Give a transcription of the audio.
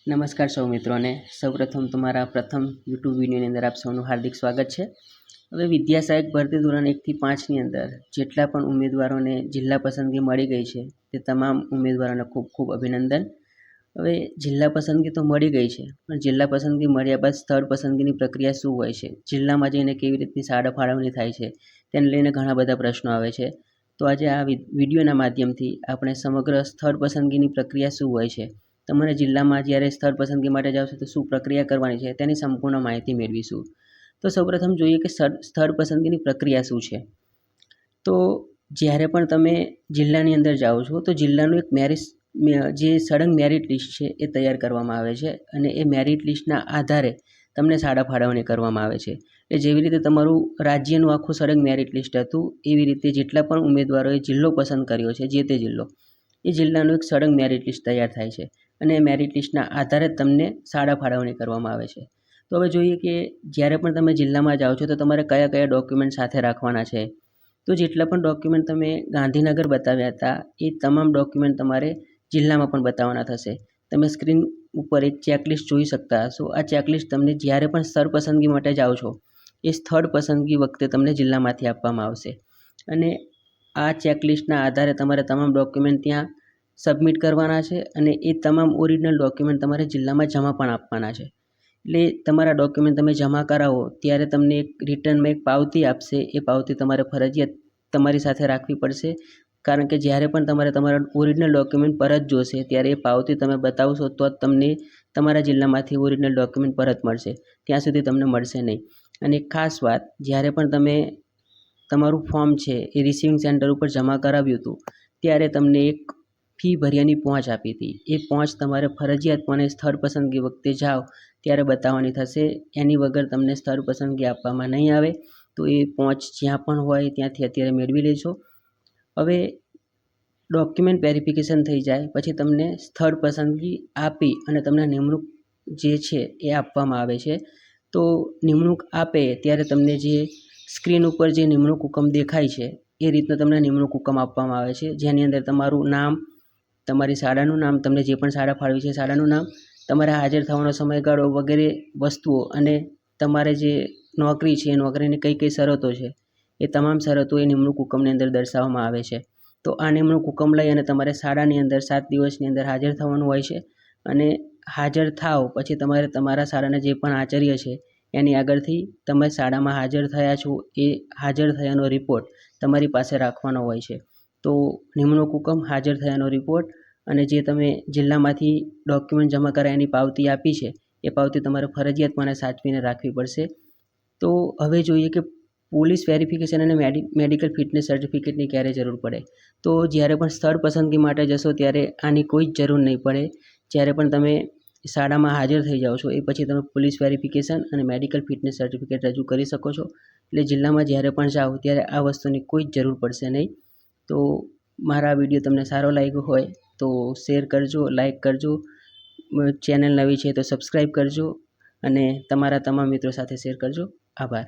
નમસ્કાર સૌ મિત્રોને સૌપ્રથમ તમારા પ્રથમ યુટ્યુબ વિડીયોની અંદર આપ સૌનું હાર્દિક સ્વાગત છે। હવે વિદ્યા સહાયક ભરતી ધોરણ 1 થી 5ની અંદર જેટલા પણ ઉમેદવારોને જિલ્લા પસંદગી મળી ગઈ છે તે તમામ ઉમેદવારોને ખૂબ ખૂબ અભિનંદન। હવે જિલ્લા પસંદગી તો મળી ગઈ છે, પણ જિલ્લા પસંદગી મળ્યા બાદ સ્થળ પસંદગીની પ્રક્રિયા શું હોય છે, જિલ્લામાં જઈને કેવી રીતની શાળા ફાળવણી થાય છે, તેને લઈને ઘણા બધા પ્રશ્નો આવે છે। તો આજે આ વિડીયોના માધ્યમથી આપણે સમગ્ર સ્થળ પસંદગીની પ્રક્રિયા શું હોય છે, તમારે જિલ્લામાં જ્યારે સ્થળ પસંદગી માટે જાઓ છો તો શું પ્રક્રિયા કરવાની છે તેની સંપૂર્ણ માહિતી મેળવીશું। તો સૌપ્રથમ જોઈએ કે સ્થળ પસંદગીની પ્રક્રિયા શું છે। તો જ્યારે પણ તમે જિલ્લાની અંદર જાઓ છો તો જિલ્લાનું એક જે સળંગ મેરિટ લિસ્ટ છે એ તૈયાર કરવામાં આવે છે, અને એ મેરિટ લિસ્ટના આધારે તમને શાળા ફાળવણી કરવામાં આવે છે। એ જેવી રીતે તમારું રાજ્યનું આખું સળંગ મેરિટ લિસ્ટ હતું, એવી રીતે જેટલા પણ ઉમેદવારોએ જિલ્લો પસંદ કર્યો છે, જે તે જિલ્લો, એ જિલ્લાનું એક સળંગ મેરિટ લિસ્ટ તૈયાર થાય છે, અને એ મેરિટ લિસ્ટના આધારે તમને શાળા ફાળવણી કરવામાં આવે છે। તો હવે જોઈએ કે જ્યારે પણ તમે જિલ્લામાં જાઓ છો તો તમારે કયા કયા ડોક્યુમેન્ટ સાથે રાખવાના છે। તો જેટલા પણ ડોક્યુમેન્ટ તમે ગાંધીનગર બતાવ્યા હતા એ તમામ ડોક્યુમેન્ટ તમારે જિલ્લામાં પણ બતાવવાના થશે। તમે સ્ક્રીન ઉપર એક ચેકલિસ્ટ જોઈ શકતા હશો। આ ચેકલિસ્ટ તમને જ્યારે પણ સ્થળ પસંદગી માટે જાઓ છો એ સ્થળ પસંદગી વખતે તમને જિલ્લામાંથી આપવામાં આવશે, અને આ ચેકલિસ્ટના આધારે તમારે તમામ ડોક્યુમેન્ટ ત્યાં સબમિટ કરવાના છે, અને એ તમામ ઓરિજિનલ ડોક્યુમેન્ટ તમારે જિલ્લામાં જમા પણ આપવાના છે। એટલે તમારા ડોક્યુમેન્ટ તમે જમા કરાવો ત્યારે તમને એક રિટર્નમાં એક પાવતી આપશે, એ પાવતી તમારે ફરજિયાત તમારી સાથે રાખવી પડશે, કારણ કે જ્યારે પણ તમારે તમારા ઓરિજિનલ ડોક્યુમેન્ટ પરત જોશે ત્યારે એ પાવતી તમે બતાવશો તો જ તમને તમારા જિલ્લામાંથી ઓરિજિનલ ડોક્યુમેન્ટ પરત મળશે, ત્યાં સુધી તમને મળશે નહીં। અને ખાસ વાત, જ્યારે પણ તમે તમારું ફોર્મ છે એ રિસિવિંગ સેન્ટર ઉપર જમા કરાવ્યું હતું ત્યારે તમને એક ફી ભર્યાની પહોંચ આપી હતી। એ પહોંચ તમારે ફરજિયાતપણે સ્થળ પસંદગી વખતે જાઓ ત્યારે બતાવવાની થશે, એની વગર તમને સ્થળ પસંદગી આપવામાં નહીં આવે। તો એ પહોંચ જ્યાં પણ હોય ત્યાંથી અત્યારે મેળવી લેજો। હવે ડોક્યુમેન્ટ વેરિફિકેશન થઈ જાય પછી તમને સ્થળ પસંદગી આપી અને તમને નિમણૂક જે છે એ આપવામાં આવે છે। તો નિમણૂક આપે ત્યારે તમને જે સ્ક્રીન ઉપર જે નિમણૂક હુકમ દેખાય છે એ રીતનો તમને નિમણૂક હુકમ આપવામાં આવે છે, જેની અંદર તમારું નામ, તમારી શાળાનું નામ, તમને જે પણ શાળા ફાળવી છે શાળાનું નામ, તમારે હાજર થવાનો સમયગાળો વગેરે વસ્તુઓ, અને તમારે જે નોકરી છે એ નોકરીની કઈ કઈ શરતો છે એ તમામ શરતો એ નિમણૂક હુકમની અંદર દર્શાવવામાં આવે છે। તો આ નિમણૂક હુકમ લઈ અને તમારે શાળાની અંદર 7 દિવસની અંદર હાજર થવાનું હોય છે, અને હાજર થાવ પછી તમારે તમારા શાળાના જે પણ આચાર્ય છે એની આગળથી તમે શાળામાં હાજર થયા છો એ હાજર થયાનો રિપોર્ટ તમારી પાસે રાખવાનો હોય છે। તો નિમણૂક હુકમ, હાજર થયાનો રિપોર્ટ, અને જે તમે જિલ્લામાંથી ડોક્યુમેન્ટ જમા કરાવ્યાની પાવતી આપી છે એ પાવતી તમારે ફરજિયાતપણે સાચવીને રાખવી પડશે। તો હવે જોઈએ કે પોલીસ વેરિફિકેશન અને મેડિકલ ફિટનેસ સર્ટિફિકેટની ક્યારે જરૂર પડે। તો જ્યારે પણ સ્થળ પસંદગી માટે જશો ત્યારે આની કોઈ જ જરૂર નહીં પડે। જ્યારે પણ તમે શાળામાં હાજર થઈ જાઓ છો એ પછી તમે પોલીસ વેરિફિકેશન અને મેડિકલ ફિટનેસ સર્ટિફિકેટ રજૂ કરી શકો છો। એટલે જિલ્લામાં જ્યારે પણ જાઓ ત્યારે આ વસ્તુની કોઈ જ જરૂર પડશે નહીં। તો મારા વિડીયો તમને સારો લાગ્યો હોય તો શેર કરજો, લાઈક કરજો, ચેનલ નવી છે તો સબસ્ક્રાઈબ કરજો, અને તમારા તમામ મિત્રો સાથે શેર કરજો। આભાર।